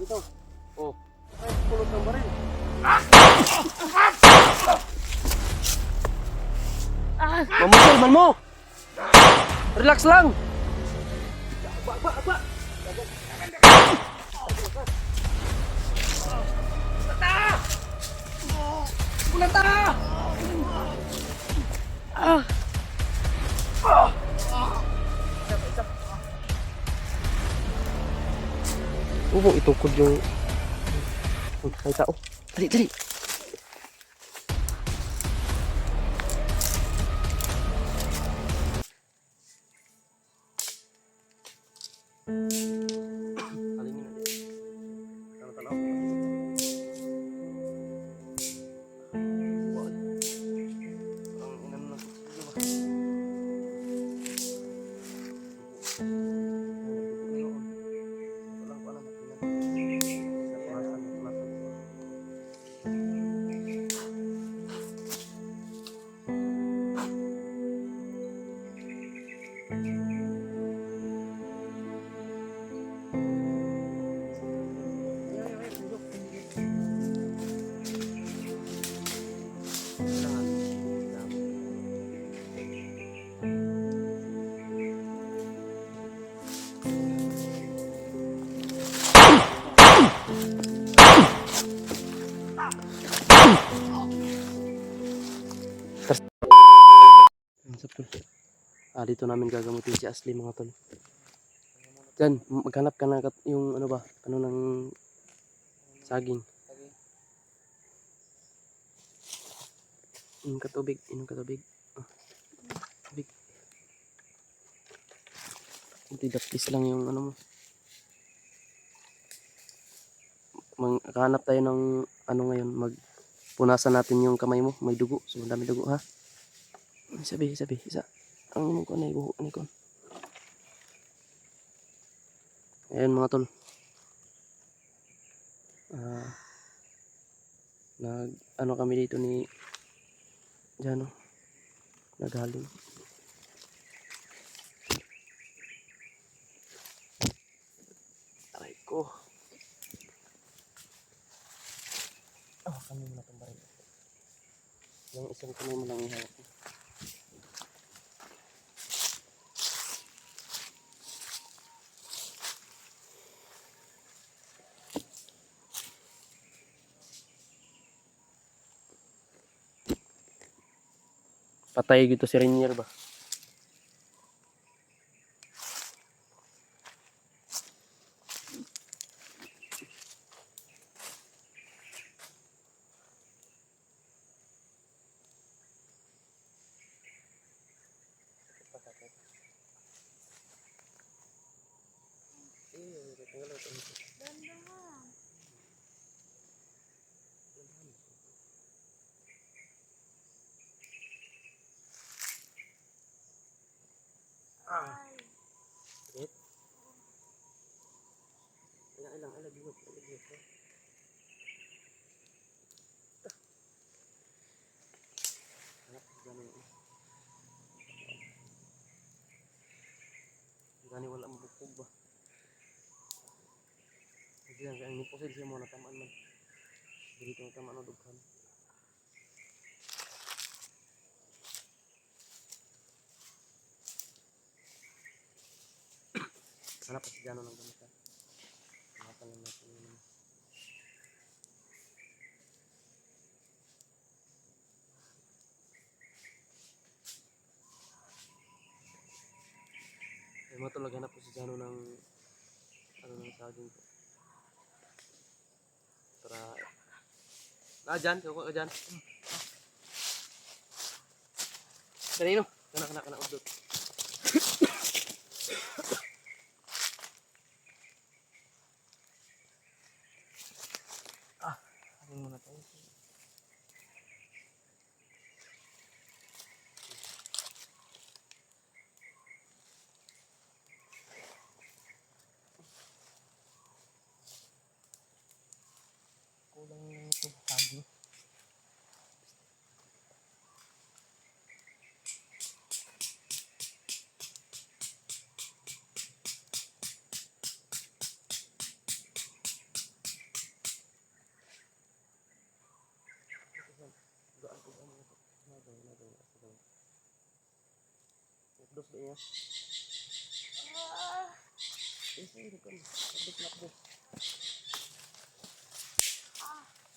dito. Oh. Ay, pulot ng baril. Mamusulman mo! Relax lang! Aba! Bulata! Huwag itukod yung... May tao. Dali! Dito namin gagamutin si Ashley mga tol. Diyan, maghanap ka na yung ano ba? Ano ng saging. Inom ka tubig. Tubig. Hindi dapis lang yung ano mo. Maghanap tayo ng ano ngayon. Punasan natin yung kamay mo. May dugo. So, dami dugo ha. Sabi. Isa. Ang inom ko na ibuho. Ayan mga tol. Ano kami dito ni Jano. Naghaling. Aray ko. Kami mo na itong baril. Yung isang kamay mo lang ihawak. Patay gitu si Rainier ba? Gani wala mabukog ba? Diyan kaya ini posil siya mo na tamaan man. Dito na tamaan o dughan. Hanap pa si Jano ng gamit ha. Hanapan lang natin yun. Ay mo talaga hanap po si Jano ng saging po. Tara. Dyan, suko ka dyan. Kanino? Kana udot. Ano muna tayo. Kulang ito saging. niya. Sige, kan. Sabit na ko.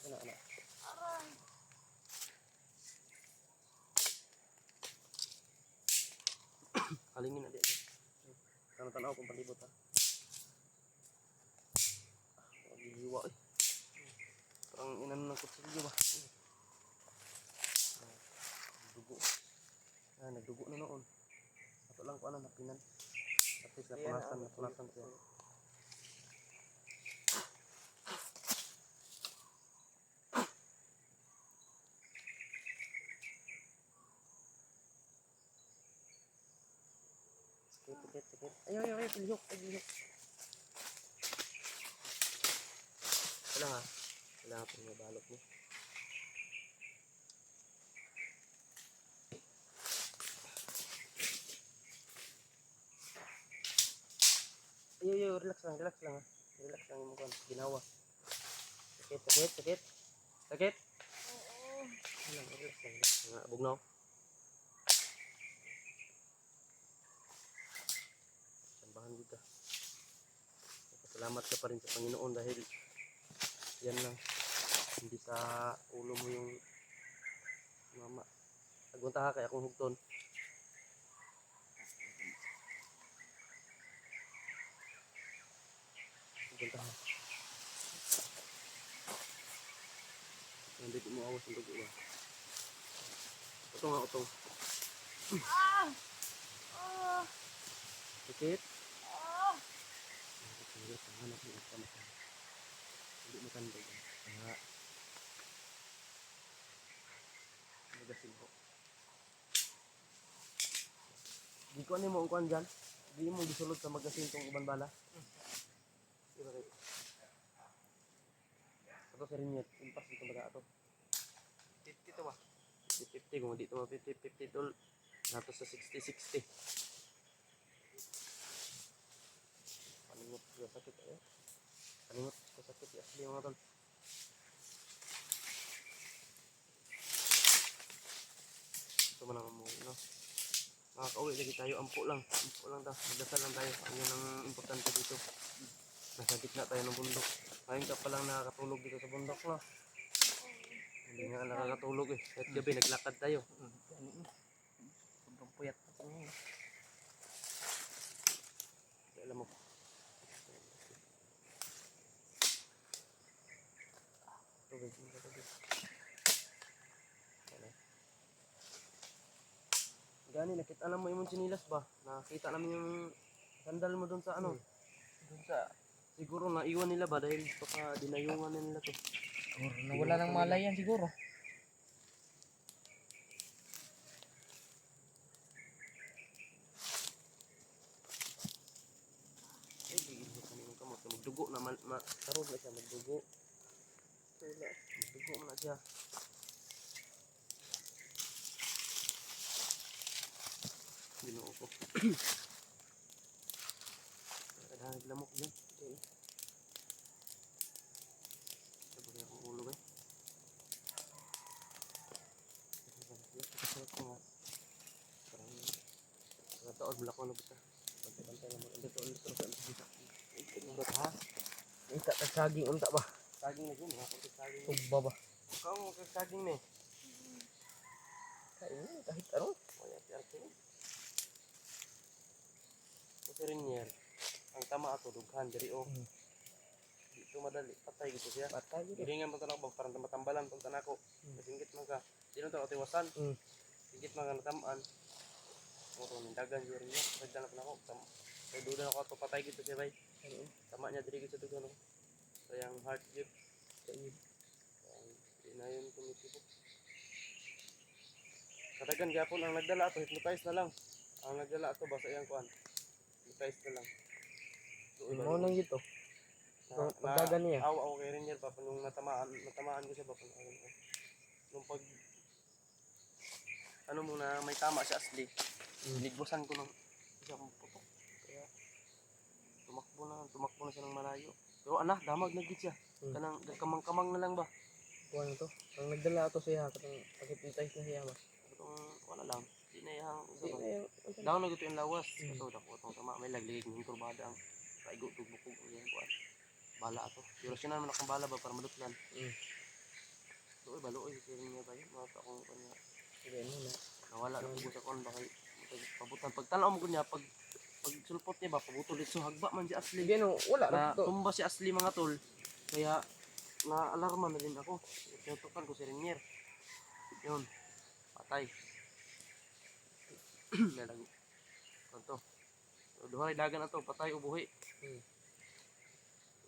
Anak. Halingin na dito. Tanaw kung palibot ha. Magihiwa eh. Parang inan ng kutsilyo ba? Dugo. Nagdugo na noon. Ato lang ko napinan. Tapos napunasan siya. Sakit. Ayaw, pilihok. Wala pa yung balot mo. Ayaw, relax lang ha. Relax lang yung mukha. Ginawa. Sakit. Oo. Relax lang. Bugnaw. Sambahan dito. Salamat ka pa rin sa Panginoon dahil yan lang. Hindi sa ulo mo yung mama. Nagunta ka kaya kung hugton. Nagunta ka. Hindi ko maawas ang dugo ba? Utong. Sakit? Hindi matanda yan. Kaya magasin ko. Di ko ano mo ang kuhan dyan. Di mo gisulod sa magasin itong ibang bala. Diba kayo? Ito sa rinyet. Impas dito baga ito. 50 ito ba? 50 kung dito ba 50 tol. Nato sa 60. Paningot sa sakit eh. Paningot sa sakit ya. Asli mga tol. Ito man ang umuwi no. Makakauwi lagi tayo. Ampo lang daw. Magdasal lang tayo. Ano yun ang importante dito. Nasa gitna tayo ng bundok. Ngayon ka palang nakakatulog dito sa bundok no. Hindi nga nakakatulog eh. Kahit gabi naglakad tayo. Sobrang puyat. Alam mo. Tubig. Gani, nakita alam mo yung sinilas ba? Nakita namin yung sandal mo dun sa ano? Dun sa, siguro naiwan nila ba dahil baka dinayungan na nila to. Siguro nawala ng malay yan siguro. Eh, gigil ka naman kamot. Magdugo na, karog na siya, magdugo. Wala, magdugo mo na siya. Ginoo ko. Kadang lamok dyan. Okay. Sabagay akong ulo eh. Kasi ko nga. Parang taon mula ko na basta. Bantay naman. Dito sa bisa. Ito ha? Ita saging unta ba? Saging na dyan. Saging na. Tugba ba? Ikaw mo saging na eh. Kahit ano? Wala si Arte. Kasi rin yan. Ang tama ato dughan diri o. Dito madali patay gitu siya. Patay gitu. Giringan mo tanak bang parang matambalan tong tanako. Masingkit man ka. Dino to atiwasan. Singkit man ka natamaan. Mo to dagan juri niya. Sagdan na ako. Kay duda ako ato patay gitu siya bay. Tama niya diri sa dugan ako. Sayang heart jib. Inayon kumitibo. Kadagan gyapon ang nagdala ato hypnotize na lang. Ang nagdala ato basta iyang kuan. Hypnotize na lang. Mo nang gito. Pagdagan niya. Aw kay rin yan pa nung natamaan ko siya ba nung pag ano muna may tama siya asli. Ligbusan ko ng isang putok. Kaya tumakbo na siya ng malayo. Pero damag na gid siya. Kanang kamang-kamang na lang ba? Kuan to. Ang nagdala ato siya katong paghypnotize na siya ba. Katong wala lang. Di na yang Di na yung... daw na gito yung lawas. Ito dako tong tama may laglig ng turbada ang kaigo tugbo ko yan kuan. Bala ato. Pero siya naman akong bala ba para madutlan. Doy baloy siring niya ba yun? Mga akong kanya. Sige mo na. Nawala na po sa kon ba kay pabutan pagtanaw mo niya pag sulpot niya ba pabutol dito hagba man si Asli. Sige no, wala Na na to. tumba si Asli mga tol. Kaya na-alarma na din ako. Tinutukan ko si Renier. Yun. Patay. Nalago. Kanto. Duhay dagan na to, patay o buhi.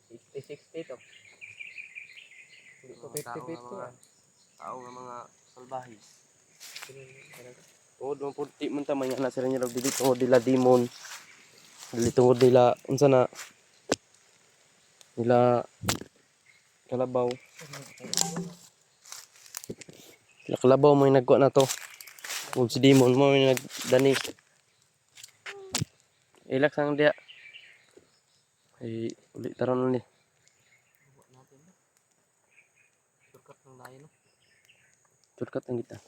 50-60 to. Hindi to 50-50 Tao nga mga salbahis. O doon po di man tamay nga na sa Renier dili tungod dila demon. Dili tungod dila unsa na nila kalabaw. Sila kalabaw mo yung nagkuha na to. Kung si demon mo yung nagdani. Ilak sang dia. Ay ulit taron ni. Shortcut ng layo no. Shortcut ang kita.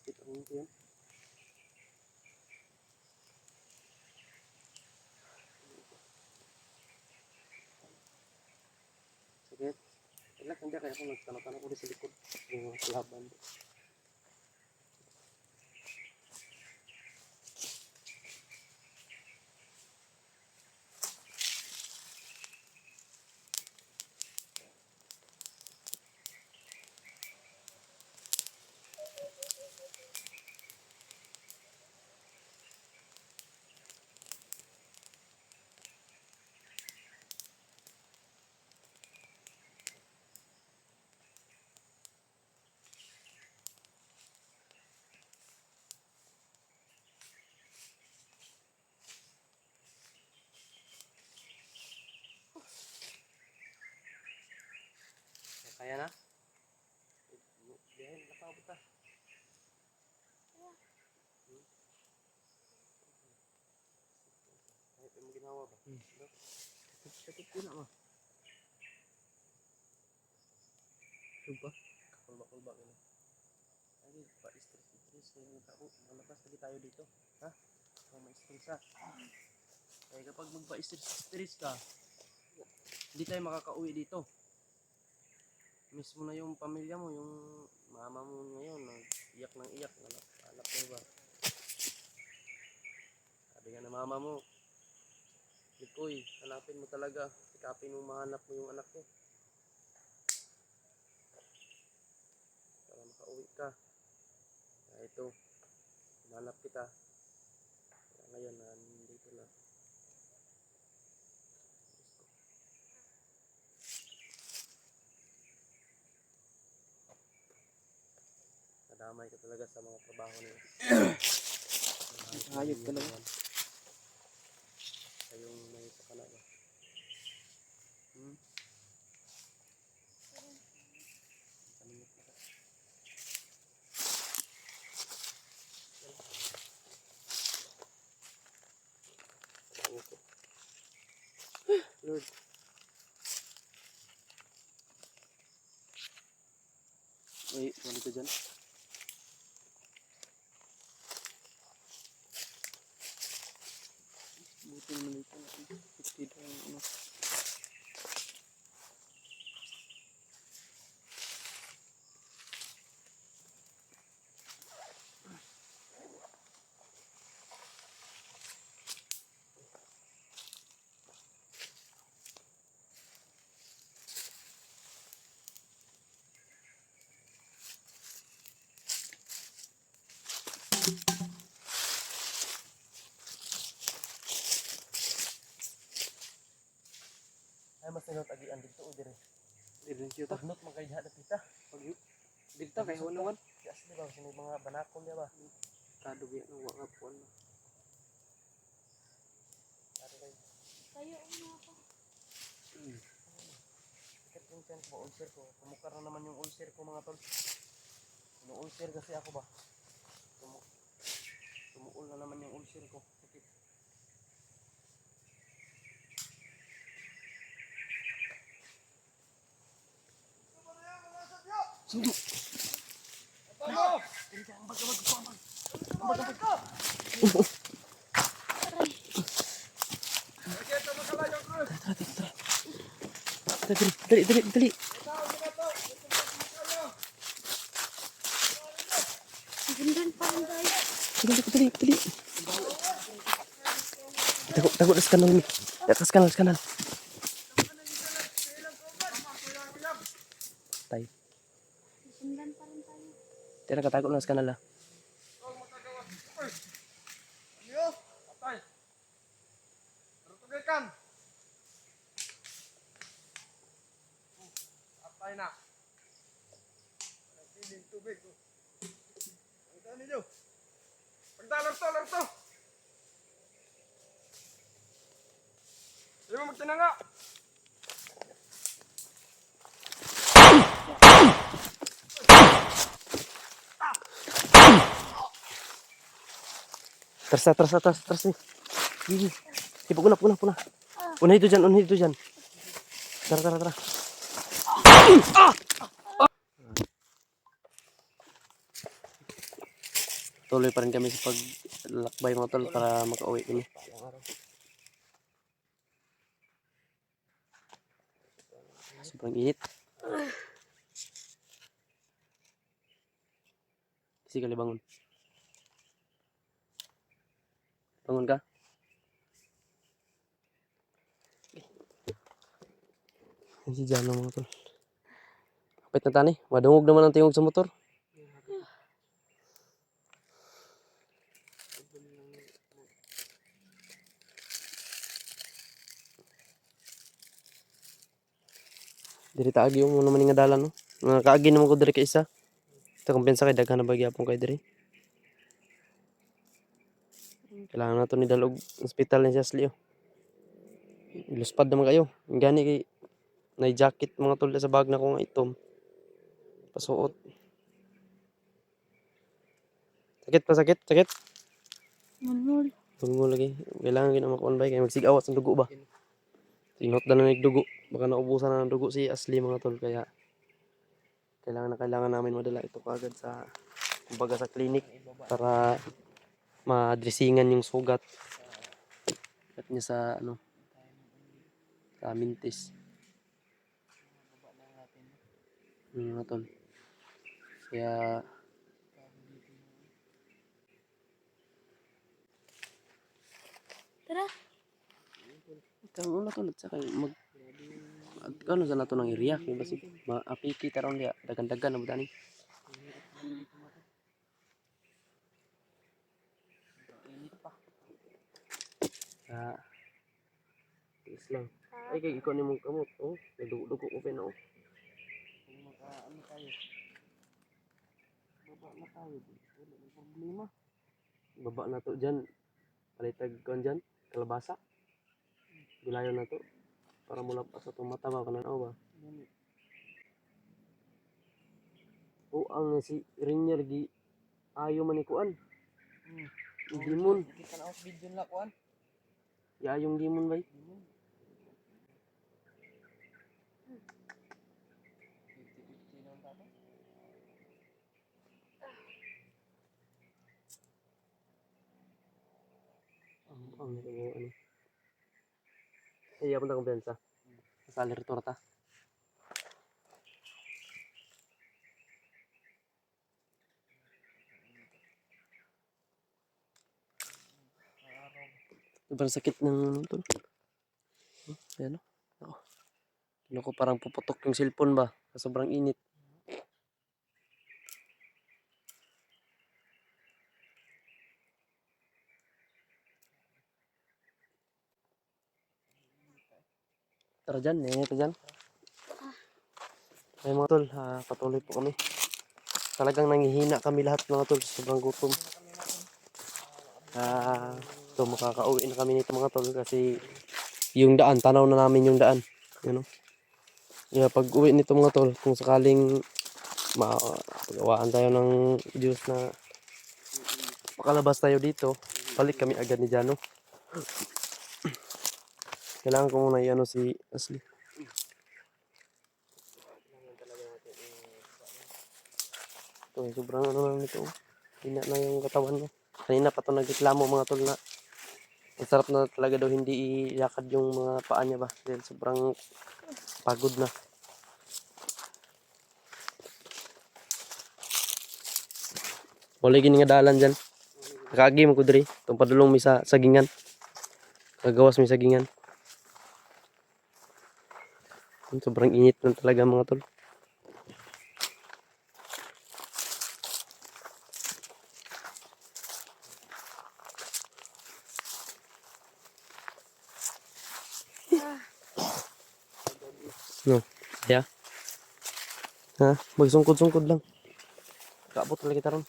Sakit ang ito yan. Sakit. Ilak ang dia kaya kung nagtanong-tanong ko rin sa likod. Yung mga kalaban. Kaya na? Diyan, nakabot ta. Ay, mo ginawa ba? Sakit ko na ma. Suba? Kulba-kulba ka na. Ay, pa-stress kayo ng tao. Malakas lagi tayo dito. Ha? Kung ma-stress ha. Kaya kapag magpa-stress ka, hindi tayo makaka-uwi dito. Mismo na yung pamilya mo, yung mama mo ngayon, iyak ng iyak, anak mo ba? Sabi nga na mama mo, Likoy, hanapin mo talaga, sikapin mo mahanap mo yung anak mo. Para makauwi ka. Kaya ito, hanap kita. Kaya ngayon, nandito na. Nadamay ka talaga sa mga trabaho niyo. Hayop talaga. Kayong may sakana ba? Kalimut na ka. Lord. Ay, wala ka dyan. Buti naman ito. Dito ang ano. Ay, mas nilot agian dito o dire. Dire siya ta. Pagnot magkay diha kita. Pag dito kay hunawan. Yes, di ba sini mga banakol niya ba? Kadug yan ang wala puan. Kayo una ako. Sakit yung tiyan ko, ulcer ko. Tumukar na naman yung ulcer ko mga tol. Ulcer kasi ako ba? Tumuol na naman yung ulcer ko. Sakit. Sundo. Dali. Dali. Takut sa kanal ni. Di atas kanal. Tay. Tira katakot na sa kanal ah. Atay na. Piling tubig. Ang ninyo. Larto. Di mo magtinanga. Teras ni. Gigi. Puna. Unah itu jan. Tara. Tuloy pa rin kami sa paglakbay mga tol para makauwi kami. Sobrang init. Kasi kali bangun. Bangun ka? Yan si Jano mga tol. Kapit na tani. Madungog naman ang tingog sa motor. Diri taagi yung naman nga dalan no. Nakaagi naman ko diri ka isa. Ito kumpensa kay daghan na bagyapon kay diri. Kailangan na to ni dalog hospital ni Asli oh. Iluspad naman kayo. Gani kay nay jacket mga tol sa bag na ko nga itom. Pasuot. Sakit. Tunggu lagi. Kailangan gina makuan bay kay magsigawat sa dugo ba. Sinot na nagdugo. Baka naubusan na ng dugo si Asli mga tol kaya kailangan namin madala ito kagad sa kumbaga sa clinic para madresingan yung sugat at niya sa sa mintis. Mga tol. Kaya Tara. tama na tol at saka ano sa nato ng area kung basi maapiki taron dia dagan-dagan na budani. Is lang. Ay kay ikaw nimong kamot. Oh, nadugo ko pa na oh. Ano tayo? Baba na tayo. Wala na problema. Baba na to dyan. Palitag kon dyan. Kalabasa. Gulayo na to. Para mula pa sa itong mata ba. Kanan ba? O ang si Rainier gi ayo manikuan. Gimon. Kita na video na kuan. Yung gimon bay. Ang ano. Iya punta kumpensa. Sa alerto ta. Sobrang sakit ng ito. Ayan o. Ako parang puputok yung cellphone ba? Sobrang init. Tara dyan, init dyan. Ay mga tol, patuloy po kami. Talagang nangihina kami lahat mga tol. Sobrang gutom. Ito makakauwi na kami nito mga tol kasi yung daan, tanaw na namin yung daan. You know? Yeah, pag uwi nito mga tol, kung sakaling pagawaan tayo ng Diyos na makalabas tayo dito, balik kami agad ni Jano. Kailangan ko muna si Asli. Ito, sobrang ano lang nito. Hina na yung katawan mo. Kanina pa ito nagreklamo mga tol na ang sarap na talaga daw hindi ilakad yung mga paa niya ba. Dahil sobrang pagod na. Wala gini nga dalan dyan. Nakagi mo ko diri. Itong padulong mi sa sagingan. Kagawas mi sagingan. Sobrang init na talaga mga tol. No, ya. Ha, magsungkod-sungkod lang. Kaabot talaga kita ron.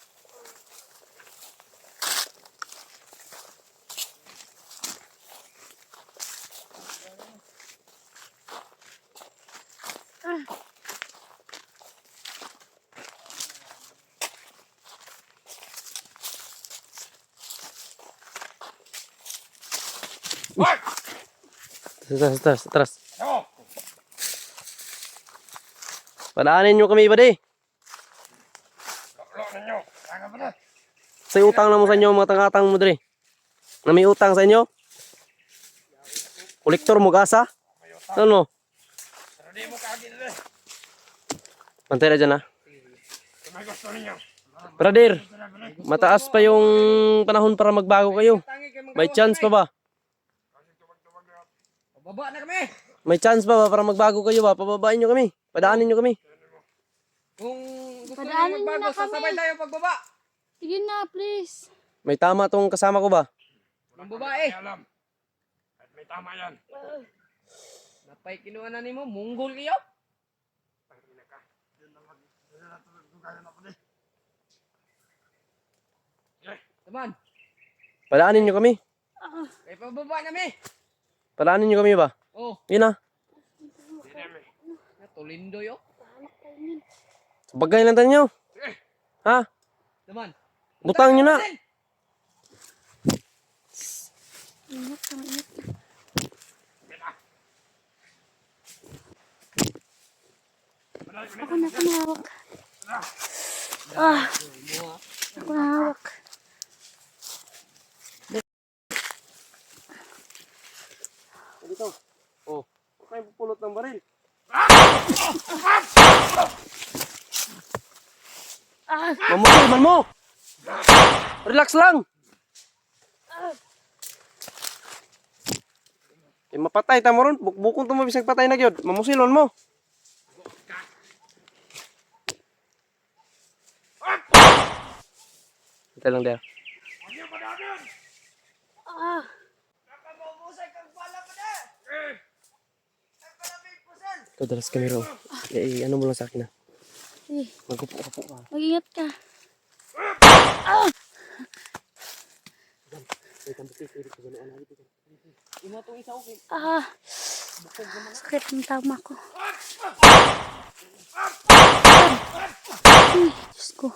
Atras. Yo! Padaanin nyo kami, buddy. Lo ninyo. Kaya ba na? Say utang na mo sa inyo, mga tangatang mo, dre. Na may utang sa inyo? Kolektor mo gasa? Ano? Pero di mo kaagi na. Pantay na dyan, ha? Kung may gusto ninyo. Brother, mataas pa yung panahon para magbago kayo. May chance pa ba? Baba na kami. May chance pa ba para magbago kayo ba? Pababain nyo kami. Padaanin nyo kami. Kung gusto niyo Padaanin niyo magbago, na kami. sasabay tayo pagbaba. Sige na, please. May tama tong kasama ko ba? Ng babae. Alam. At may tama yan. Napay kinuha na nimo, munggol kayo. Taman, Padaanin nyo kami. kay pababa nami. Padaanin nyo kami ba? Oh, Yun na. natulindo yo. Sabagay lang tayo nyo. Ha? Taman. Butang nyo na. Ingat ka, ingat. Ako na hawak. Ako na hawak. Dito. Oh. Huwag kayong pupulot ng baril. Mamusil man mo. Relax lang. Eh, mapatay tamo ron. Bukbukong tumabisag patay na gyud. Mamusilon mo. Ito lang der. Ito, dalas kami ron. Ano mo lang sa akin na. Sige, Magkupo-kupo ka. mag-ingat ka. Imo tong isa okay. Sakit ng tama ko. Uy, Diyos ko.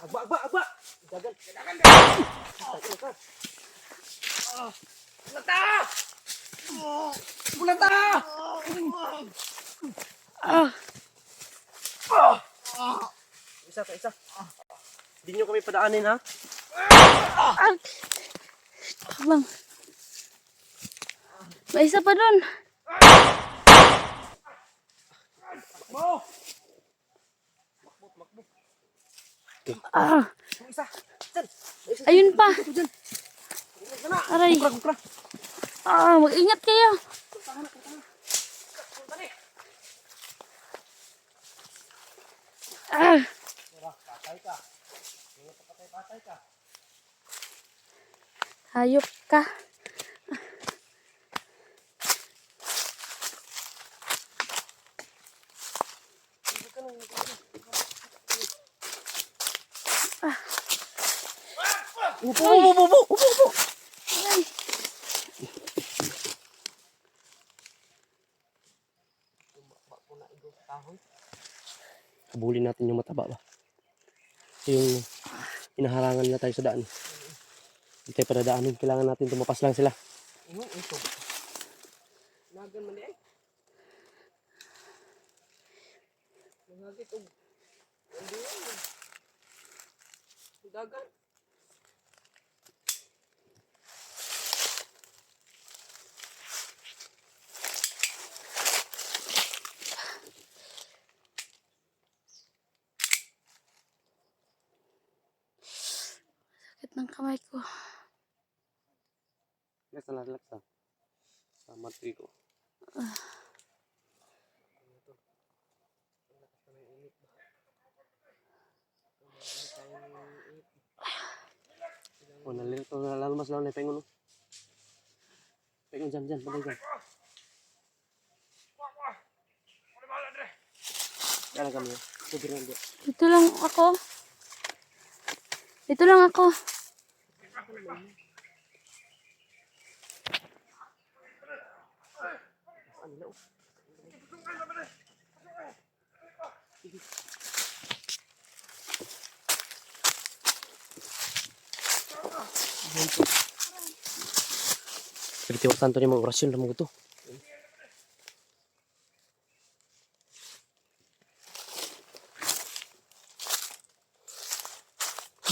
Agba. Bulata! Bulata! Isa. Hindi nyo kami padaanin ha. Abang. May isa pa dun. Ayun pa. Aray. Mag-ingat kayo. Hayop ka. Upo. Ay. Habulin natin yung mataba ba? Yung inaharangan na tayo sa daan. Hindi tayo padadaanin. Kailangan natin tumapas lang sila. Imo ito. Nagan man di ay. Nagagit og Hindi yan. Dagat. Sakit ng kamay ko. Relax lang, relax lang. Sama ko. Oh, nalilito na lalmas lang na pengon. No? Pengon dyan, patay dyan. Ano ba Andre? Kaya kami. Sige lang dyan. Dito lang ako. Dito lang ako. Pero tiwag tanto niya mga orasyon lang mo ito.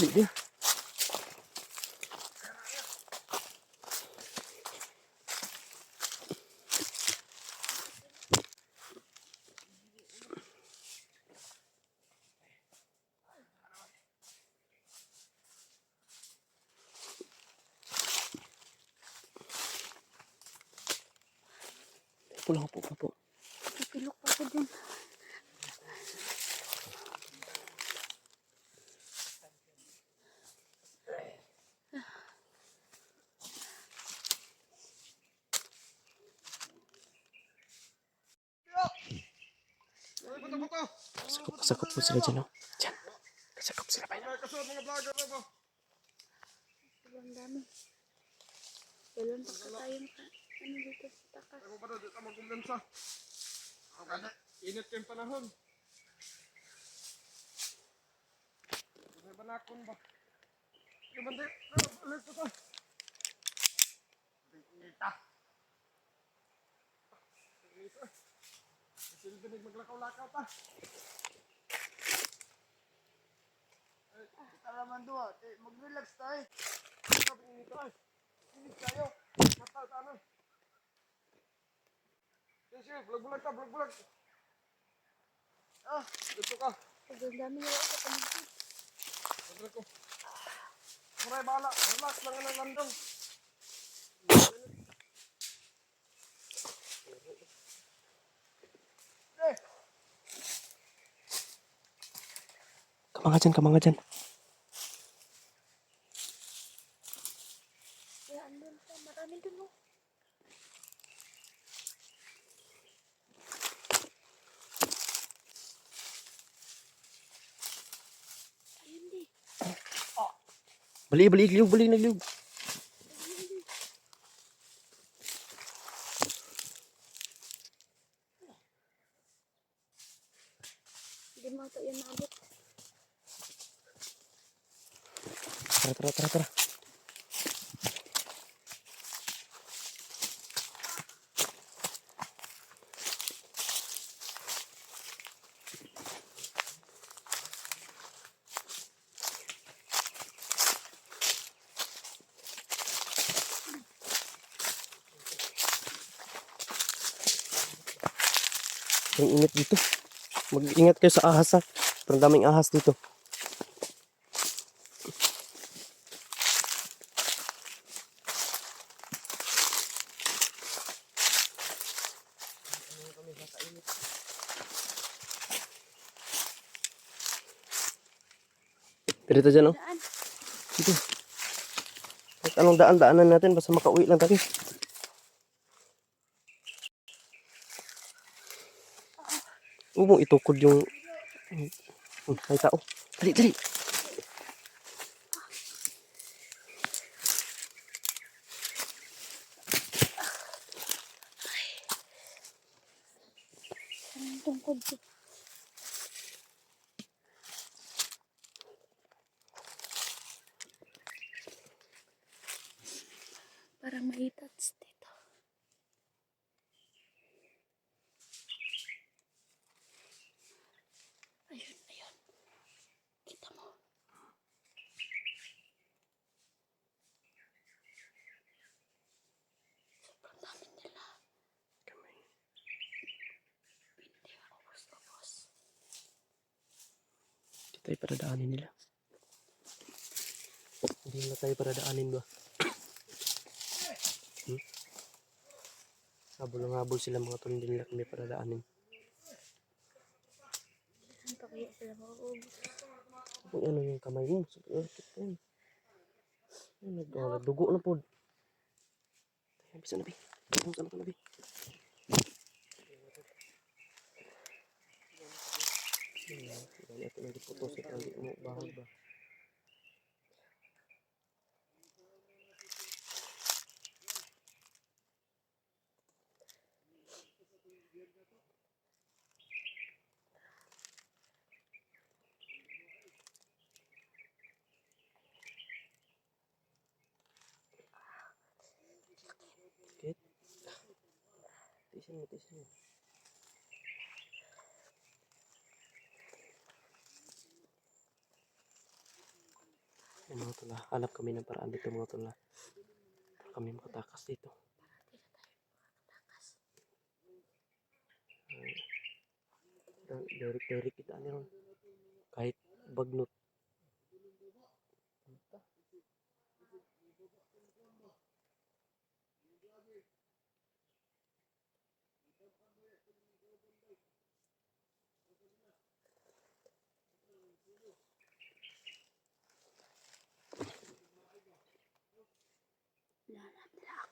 Hindi niya. Pulang po. Napilok pa ako dun. Sakop po sila dyan, no? Dyan. Sakop sila pa yun. Kasunod mga vlogger na ba? Sobrang dami. Dalon pa ka tayong ano dito sa takas. Ako pa dito magkumbensa. Ang kada init kayong panahon. May banakon ba? Yung bandi, alis ko sa. Inita. Inita. Silbinig maglakaw-lakaw ta. Kita naman doon, mag-relax tayo. Sabi inito ay. Init tayo. Matal ta na. Sige, bulag-bulag ka, bulag-bulag. Ah, dito ka. Sobrang dami nila ako sa paligid. Padre ko. Maray, bahala. Relax lang ang landong. Eh, Kamanga dyan. Kaya andun pa. Marami dun mo. Ayun di. Balik, nagliog. Hindi mo ito yun maabot. Tara. Ang init dito. Mag-ingat kayo sa ahas ha. Parang daming ahas dito. Dito dyan, oh. Daan. Dito. Kahit anong daanan natin, basta makauwi lang tayo. Huwag mong itukod yung... May tao. Dali. Anong tungkod ko? Parang maitats dito. Ayun. tayo para daanin nila. Hindi nila tayo para daanin ba? Habol ng habol sila mga tol, hindi nila kami para daanin. Saan pa kaya sila mauubos? Kung ano yung kamay mo, sobrang sakit na yun. Nagdugo na po. Ay, bisa na, Bi. Bisa na, Bi. Dali ito lagi putos at lagi mo bahod ba. Sakit. Tiisin mo, tiisin mo. Ay, mga tula, hanap kami ng paraan dito mga tula. Kami makatakas dito. Direct kita ni ron. Kahit bagnot. Lahat nila